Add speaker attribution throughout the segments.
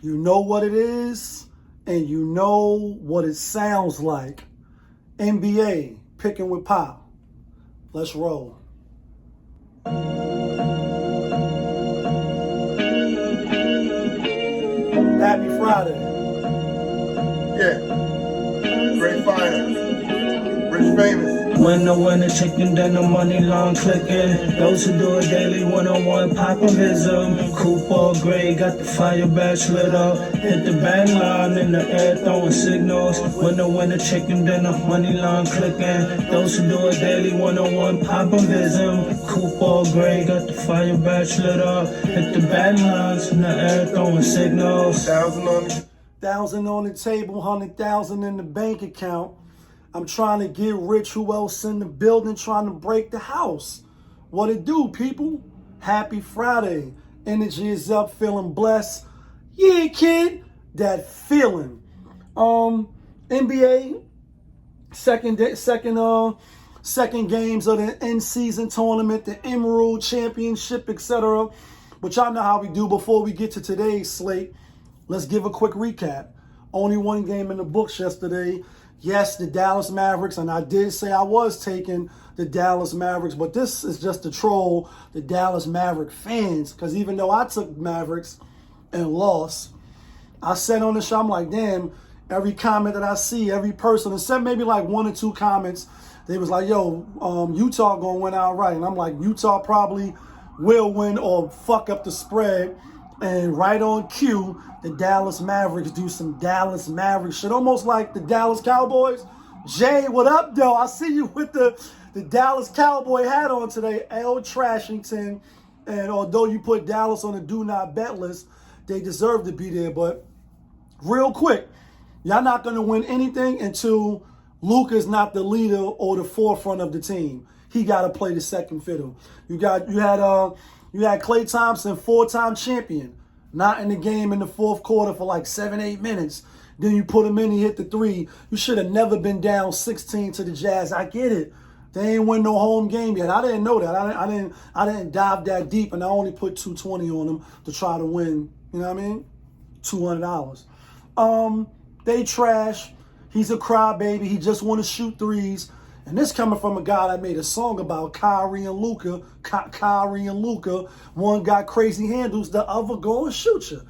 Speaker 1: You know what it is, and you know what it sounds like. NBA, picking with Pop. Let's roll. Happy Friday.
Speaker 2: Yeah. Great fire. Rich famous.
Speaker 3: When the winner chicken, then the money long clicking. Those who do it daily, one-on-one popovism. Coupe all gray, got the fire badge lit up. Hit the bang line in the air, throwing signals. When the winner chicken, then the money long clicking. Those who do it daily, one-on-one popovism. Coupe all gray, got the fire badge lit up. Hit the bang lines in the air, throwing signals.
Speaker 2: 1,000 on it.
Speaker 1: 1,000 on the table, 100,000 in the bank account. I'm trying to get rich. Who else in the building trying to break the house? What it do, people? Happy Friday. Energy is up, feeling blessed. Yeah, kid. That feeling. NBA, second games of the in-season tournament, the Emerald Championship, etc. But y'all know how we do. Before we get to today's slate, let's give a quick recap. Only one game in the books yesterday. Yes, the Dallas Mavericks, and I did say I was taking the Dallas Mavericks, but this is just to troll the Dallas Maverick fans, because even though I took Mavericks and lost, I said on the show, I'm like, damn, every comment that I see, every person, except maybe like one or two comments, they was like, yo, Utah gonna win outright. And I'm like, Utah probably will win or fuck up the spread. And right on cue, the Dallas Mavericks do some Dallas Mavericks shit, almost like the Dallas Cowboys. JaY, what up, though? I see you with the Dallas Cowboy hat on today, L. Trashington. And although you put Dallas on the do not bet list, they deserve to be there. But real quick, y'all not going to win anything until Luka's not the leader or the forefront of the team. He got to play the second fiddle. You had Klay Thompson, 4-time champion, not in the game in the fourth quarter for like 7-8 minutes. Then you put him in, he hit the three. You should have never been down 16 to the Jazz. I get it. They ain't win no home game yet. I didn't know that. I didn't dive that deep, and I only put $220 on them to try to win. You know what I mean? $200. They trash. He's a crybaby. He just want to shoot threes. And this coming from a guy that made a song about Kyrie and Luka. One got crazy handles, the other going to shoot you.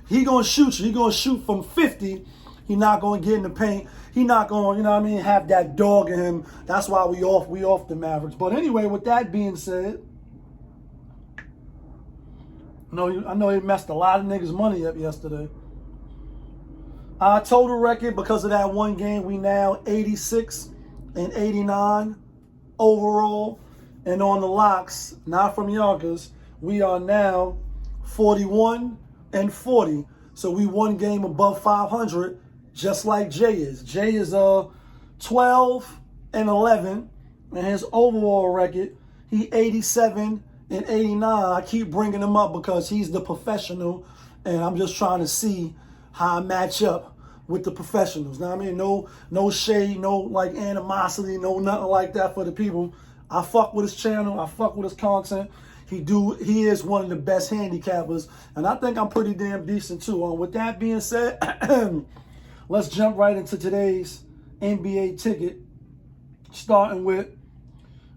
Speaker 1: He going to shoot you. He going to shoot from 50. He not going to get in the paint. He not going, you know what I mean, have that dog in him. That's why we off the Mavericks. But anyway, with that being said, I know he messed a lot of niggas' money up yesterday. Our total record, because of that one game, we now 86 and 89 overall. And on the locks, not from Yonkers, we are now 41 and 40. So we one game above 500, just like JaY is. JaY is 12 and 11, and his overall record, he 87 and 89. I keep bringing him up because he's the professional, and I'm just trying to see how I match up with the professionals. Now, I mean, no shade, no like animosity, no nothing like that for the people. I fuck with his channel. I fuck with his content. He is one of the best handicappers, and I think I'm pretty damn decent too. With that being said, let's jump right into today's NBA ticket, starting with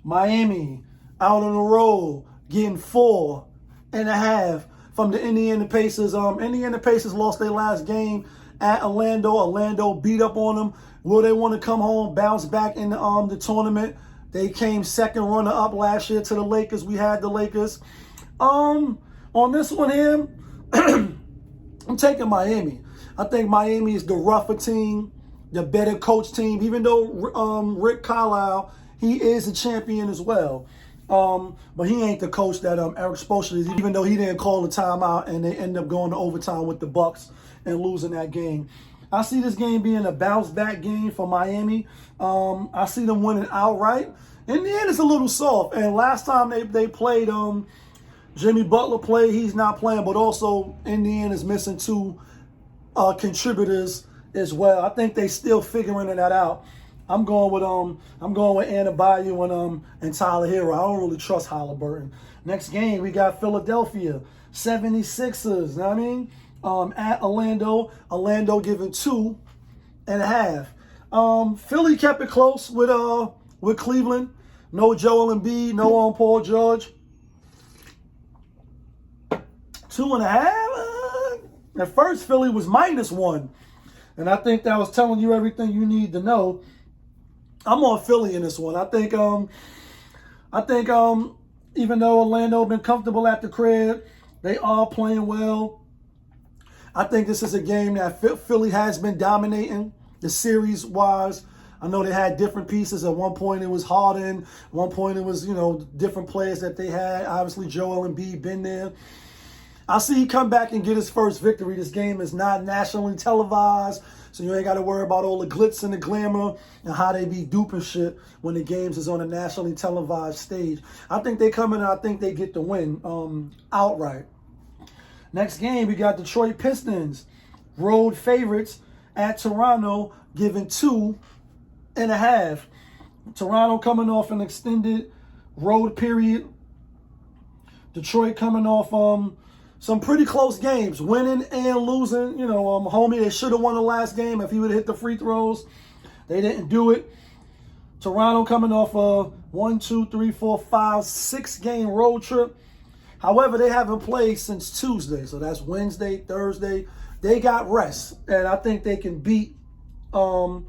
Speaker 1: Miami out on the road, getting 4.5 from the Indiana Pacers. Indiana Pacers lost their last game at Orlando. Orlando beat up on them. Will they want to come home, bounce back in the tournament? They came second runner-up last year to the Lakers. We had the Lakers. On this one here, I'm taking Miami. I think Miami is the rougher team, the better coach team. Even though Rick Carlisle, he is a champion as well. But he ain't the coach that Eric Spoelstra is, even though he didn't call the timeout and they end up going to overtime with the Bucks and losing that game. I see this game being a bounce-back game for Miami. I see them winning outright. Indiana's a little soft. And last time they played, Jimmy Butler played. He's not playing, but also Indiana's missing two contributors as well. I think they still figuring that out. I'm going with Adebayo and Tyler Hero. I don't really trust Halliburton. Next game, we got Philadelphia 76ers. Know what I mean? at Orlando. Orlando giving 2.5. Philly kept it close with Cleveland. No Joel Embiid, no Paul George. 2.5. At first, Philly was -1, and I think that was telling you everything you need to know. I'm on Philly in this one. I think even though Orlando been comfortable at the crib, they are playing well. I think this is a game that Philly has been dominating the series-wise. I know they had different pieces. At one point, it was Harden. At one point, it was, different players that they had. Obviously, Joel Embiid been there. I see he come back and get his first victory. This game is not nationally televised, so you ain't got to worry about all the glitz and the glamour and how they be duping shit when the games is on a nationally televised stage. I think they come in and I think they get the win outright. Next game, we got Detroit Pistons, road favorites at Toronto, giving 2.5. Toronto coming off an extended road period. Detroit coming off some pretty close games, winning and losing. Homie, they should have won the last game if he would have hit the free throws. They didn't do it. Toronto coming off a 6-game road trip. However, they haven't played since Tuesday, so that's Wednesday, Thursday. They got rest, and I think they can beat. I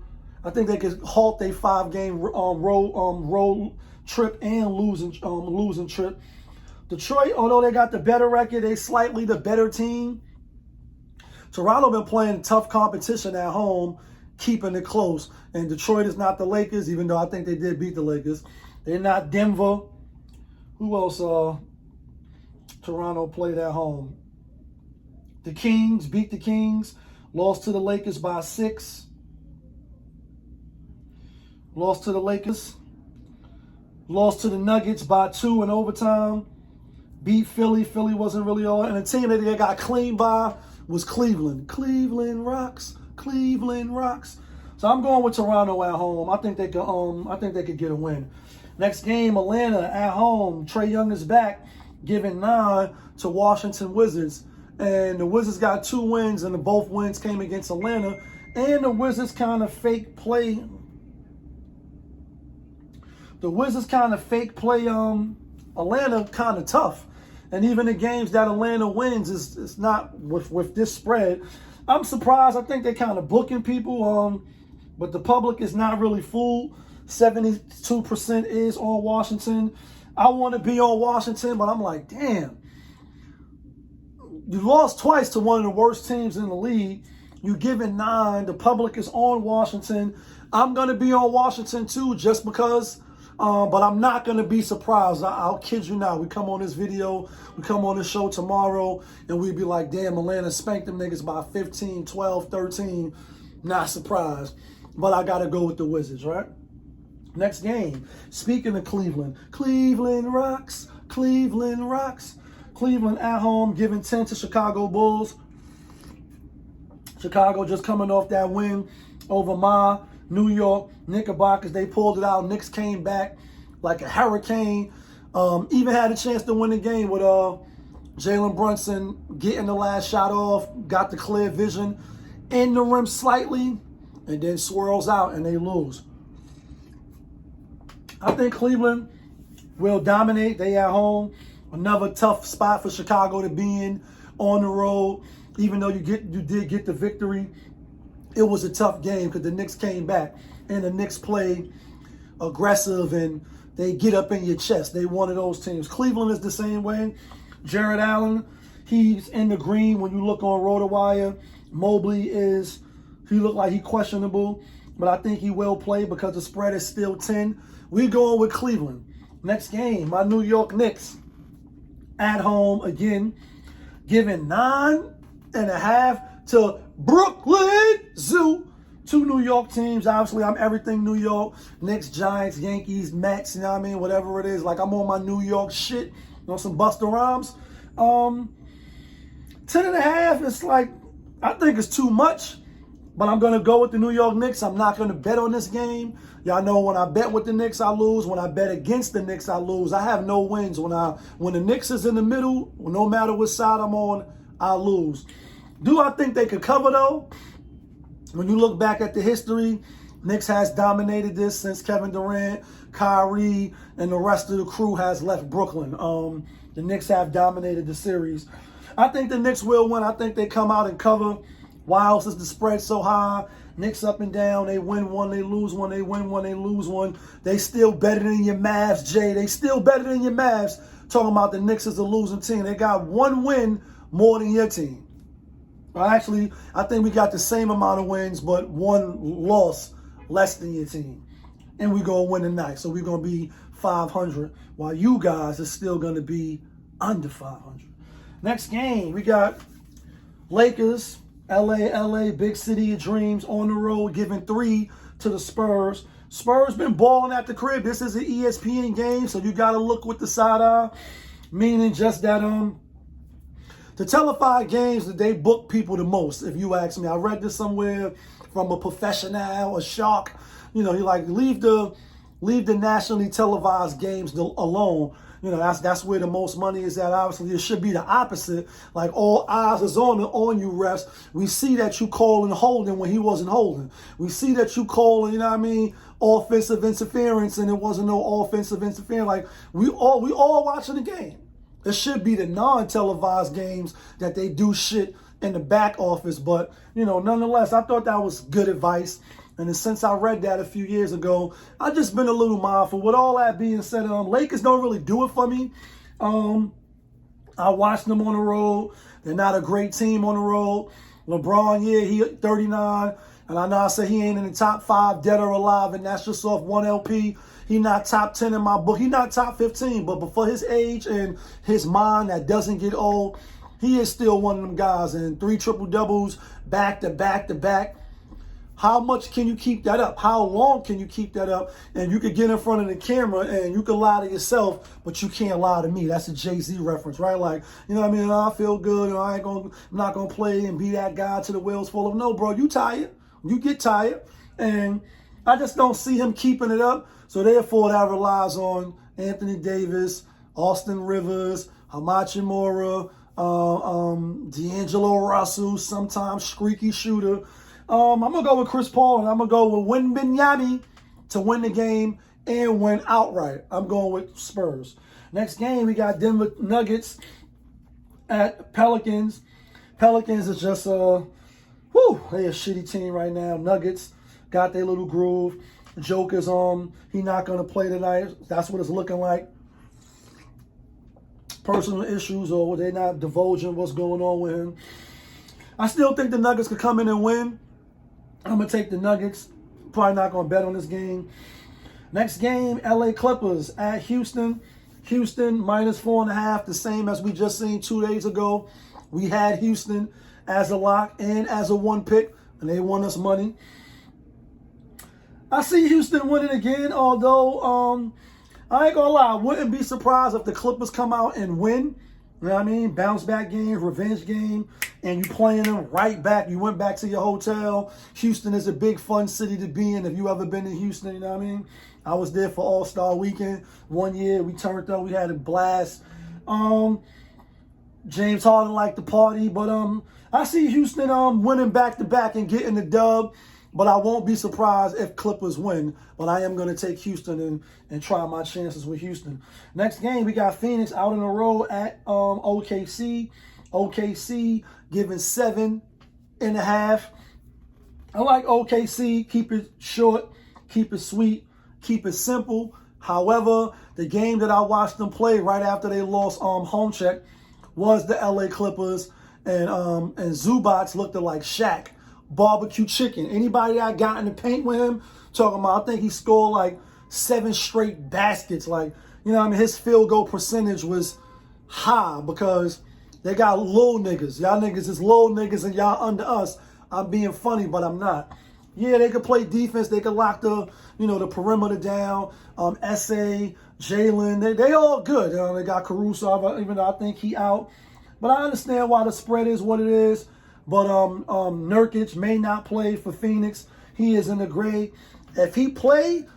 Speaker 1: think they can halt their 5-game road trip and losing trip. Detroit, although they got the better record, they slightly the better team. Toronto been playing tough competition at home, keeping it close. And Detroit is not the Lakers, even though I think they did beat the Lakers. They're not Denver. Who else? Toronto played at home. The Kings beat the Kings. Lost to the Lakers by 6. Lost to the Lakers. Lost to the Nuggets by 2 in overtime. Beat Philly. Philly wasn't really all. And the team that they got cleaned by was Cleveland. Cleveland rocks. Cleveland rocks. So I'm going with Toronto at home. I think they could get a win. Next game, Atlanta at home. Trae Young is back, giving 9 to Washington Wizards. And the Wizards got 2 wins, and both wins came against Atlanta. And the Wizards kind of fake play. Atlanta kind of tough. And even the games that Atlanta wins is not with this spread. I'm surprised. I think they're kind of booking people. But the public is not really fooled. 72% is on Washington. I want to be on Washington, but I'm like, damn. You lost twice to one of the worst teams in the league. You giving 9. The public is on Washington. I'm going to be on Washington too, just because. But I'm not going to be surprised. I'll kid you not. We come on this video, we come on this show tomorrow, and we be like, damn, Atlanta spanked them niggas by 15, 12, 13. Not surprised. But I got to go with the Wizards, right? Next game. Speaking of Cleveland. Cleveland rocks. Cleveland rocks. Cleveland at home giving 10 to Chicago Bulls. Chicago just coming off that win over my New York Knickerbockers. They pulled it out. Knicks came back like a hurricane. Even had a chance to win the game with Jalen Brunson getting the last shot off. Got the clear vision in the rim slightly. And then swirls out and they lose. I think Cleveland will dominate. They at home. Another tough spot for Chicago to be in on the road. Even though you did get the victory, it was a tough game because the Knicks came back and the Knicks play aggressive and they get up in your chest. They one of those teams. Cleveland is the same way. Jared Allen, he's in the green when you look on RotoWire. Mobley he looked like he's questionable, but I think he will play because the spread is still 10. We're going with Cleveland. Next game, my New York Knicks at home again, giving 9.5 to Brooklyn Zoo. 2 New York teams. Obviously, I'm everything New York. Knicks, Giants, Yankees, Mets, you know what I mean? Whatever it is. Like, I'm on my New York shit. Some Busta Rhymes. 10.5, it's like, I think it's too much. But I'm going to go with the New York Knicks. I'm not going to bet on this game. Y'all know when I bet with the Knicks, I lose. When I bet against the Knicks, I lose. I have no wins. When the Knicks is in the middle, no matter what side I'm on, I lose. Do I think they could cover though? When you look back at the history, Knicks has dominated this since Kevin Durant, Kyrie, and the rest of the crew has left Brooklyn. The Knicks have dominated the series. I think the Knicks will win. I think they come out and cover. Why else is the spread so high? Knicks up and down. They win one, they lose one. They win one, they lose one. They still better than your Mavs, Jay. They still better than your Mavs. Talking about the Knicks as a losing team. They got one win more than your team. Actually, I think we got the same amount of wins, but one loss less than your team. And we're going to win tonight. So we're going to be 500, while you guys are still going to be under 500. Next game, we got Lakers, LA, big city of dreams, on the road, giving 3 to the Spurs. Spurs been balling at the crib. This is an ESPN game, so you got to look with the side eye, meaning just that the televised games that they book people the most, if you ask me. I read this somewhere from a professional, a shark. You know, he like, leave the nationally televised games alone. You know, that's where the most money is at. Obviously, it should be the opposite. Like, all eyes is on you, refs. We see that you calling holding when he wasn't holding. We see that you calling, you know what I mean, offensive interference, and it wasn't no offensive interference. Like, we all watching the game. It should be the non-televised games that they do shit in the back office. But, you know, nonetheless, I thought that was good advice. And since I read that a few years ago, I've just been a little mindful. With all that being said, Lakers don't really do it for me. I watched them on the road. They're not a great team on the road. LeBron, yeah, he 39. And I know I said he ain't in the top 5 dead or alive, and that's just off one LP. He not top 10 in my book. He not top 15, but for his age and his mind that doesn't get old, he is still one of them guys. And 3 triple-doubles back to back to back. How much can you keep that up? How long can you keep that up? And you could get in front of the camera and you can lie to yourself, but you can't lie to me. That's a Jay-Z reference, right? Like, you know what I mean? I feel good. You know, I'm not going to play and be that guy to the wheels full of. No, bro, you tired. You get tired. And I just don't see him keeping it up. So therefore, that relies on Anthony Davis, Austin Rivers, Hachimura, D'Angelo Russell, sometimes streaky shooter. I'm going to go with Chris Paul, and I'm going to go with Wembanyama to win the game and win outright. I'm going with Spurs. Next game, we got Denver Nuggets at Pelicans. Pelicans is just they a shitty team right now. Nuggets got their little groove. Joker's he not going to play tonight. That's what it's looking like. Personal issues, or they're not divulging what's going on with him. I still think the Nuggets could come in and win. I'm going to take the Nuggets. Probably not going to bet on this game. Next game, LA Clippers at Houston. Houston minus 4.5, the same as we just seen 2 days ago. We had Houston as a lock and as a 1 pick, and they won us money. I see Houston winning again, although I ain't going to lie. I wouldn't be surprised if the Clippers come out and win. You know what I mean? Bounce back game, revenge game, and you playing them right back. You went back to your hotel. Houston is a big, fun city to be in. If you ever been to Houston, you know what I mean? I was there for All-Star Weekend 1 year. We turned up. We had a blast. James Harden liked the party, but I see Houston winning back-to-back and getting the dub. But I won't be surprised if Clippers win. But I am going to take Houston and try my chances with Houston. Next game, we got Phoenix out on the road at OKC. OKC giving 7.5. I like OKC. Keep it short. Keep it sweet. Keep it simple. However, the game that I watched them play right after they lost home check was the LA Clippers. And Zubats looked like Shaq. Barbecue chicken. Anybody that got in the paint with him, talking about, I think he scored like 7 straight baskets. Like, you know what I mean? His field goal percentage was high because they got little niggas. Y'all niggas is little niggas and y'all under us. I'm being funny, but I'm not. Yeah, they could play defense. They could lock the perimeter down. SA, Jalen, they all good. They got Caruso, even though I think he out. But I understand why the spread is what it is. But Nurkic may not play for Phoenix. He is in the grade. If he play,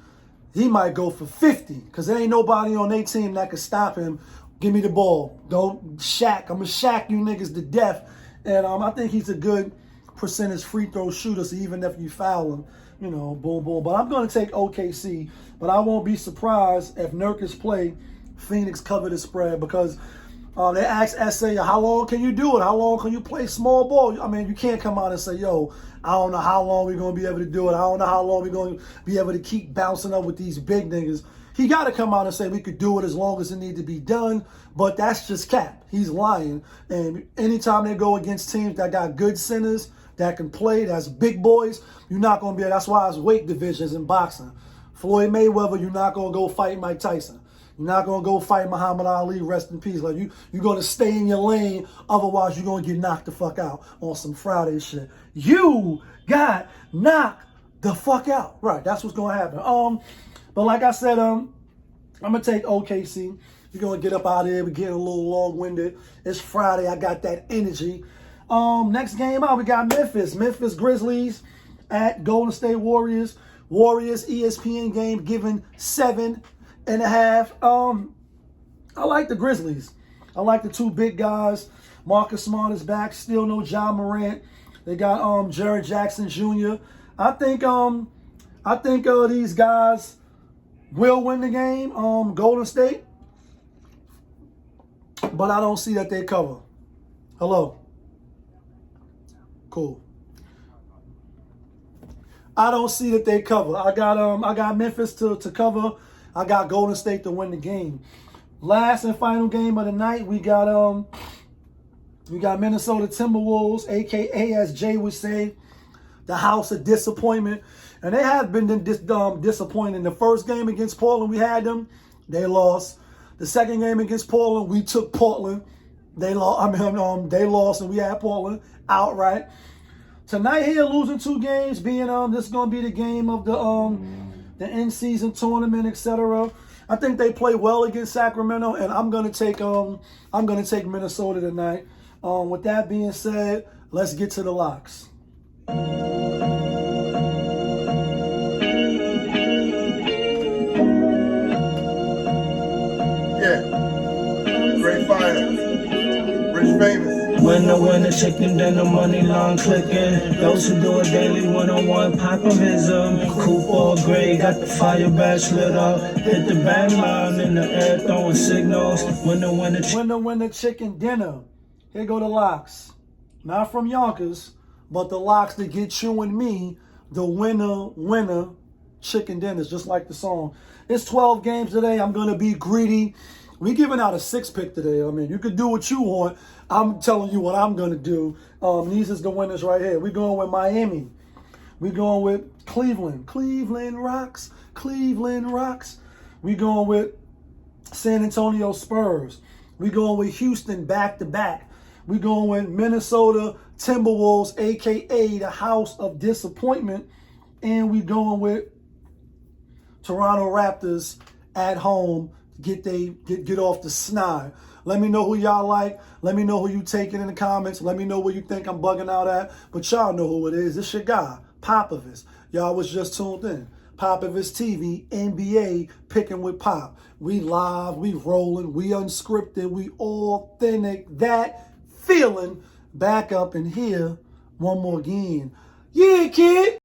Speaker 1: he might go for 50 because there ain't nobody on their team that can stop him. Give me the ball. Don't Shaq. I'm going to Shaq you niggas to death And I think he's a good percentage free throw shooter, so even if you foul him, you know, boom, boom. But I'm going to take OKC, but I won't be surprised if Nurkic play Phoenix cover the spread, because they asked SA, how long can you do it? How long can you play small ball? I mean, you can't come out and say, yo, I don't know how long we're going to be able to do it. I don't know how long we're going to be able to keep bouncing up with these big niggas. He got to come out and say we could do it as long as it need to be done, but that's just cap. He's lying. And anytime they go against teams that got good centers, that can play, that's big boys, you're not going to be, that's why it's weight divisions in boxing. Floyd Mayweather, you're not going to go fight Mike Tyson. You're not going to go fight Muhammad Ali, rest in peace. Like, you're going to stay in your lane, otherwise you're going to get knocked the fuck out on some Friday shit. You got knocked the fuck out. Right, that's what's going to happen. But like I said, I'm going to take OKC. We're going to get up out of here. We're getting a little long-winded. It's Friday. I got that energy. Next game out, we got Memphis. Memphis Grizzlies at Golden State Warriors. Warriors ESPN game given 7.5. I like the Grizzlies. I like the two big guys. Marcus Smart is back. Still no John Morant. They got Jared Jackson Jr. I think these guys will win the game. Golden State. But I don't see that they cover. Hello. Cool. I don't see that they cover. I got Memphis to cover. I got Golden State to win the game. Last and final game of the night, we got Minnesota Timberwolves, aka as JaY would say, the house of disappointment. And they have been disappointing. The first game against Portland, we had them. They lost. The second game against Portland, we took Portland. They lost. They lost, and we had Portland outright. Tonight here, losing 2 games, being this is gonna be the game of the in-season tournament, etc. I think they play well against Sacramento, and I'm gonna take Minnesota tonight. With that being said, let's get to the locks.
Speaker 2: Great fire. Rich famous.
Speaker 3: Winner, chicken dinner, money long clicking. Those who do it daily, one-on-one popivism. Coupe all gray, got the fire badge lit up. Hit the bang line in the air, throwing signals. Winner,
Speaker 1: chicken dinner. Here go the locks. Not from Yonkers, but the locks that get you and me the winner chicken dinners, just like the song. It's 12 games today. I'm going to be greedy. We giving out a 6-pick today. I mean, you can do what you want. I'm telling you what I'm going to do. These is the winners right here. We're going with Miami. We're going with Cleveland. Cleveland rocks. Cleveland rocks. We're going with San Antonio Spurs. We're going with Houston back-to-back. We're going with Minnesota Timberwolves, a.k.a. the House of Disappointment. And we're going with Toronto Raptors at home. Get off the snide. Let me know who y'all like. Let me know who you taking in the comments. Let me know where you think I'm bugging out at. But y'all know who it is. It's your guy, Popovich. Y'all was just tuned in. Popovich TV, NBA, picking with Pop. We live, we rolling, we unscripted, we authentic. That feeling back up in here one more again. Yeah, kid.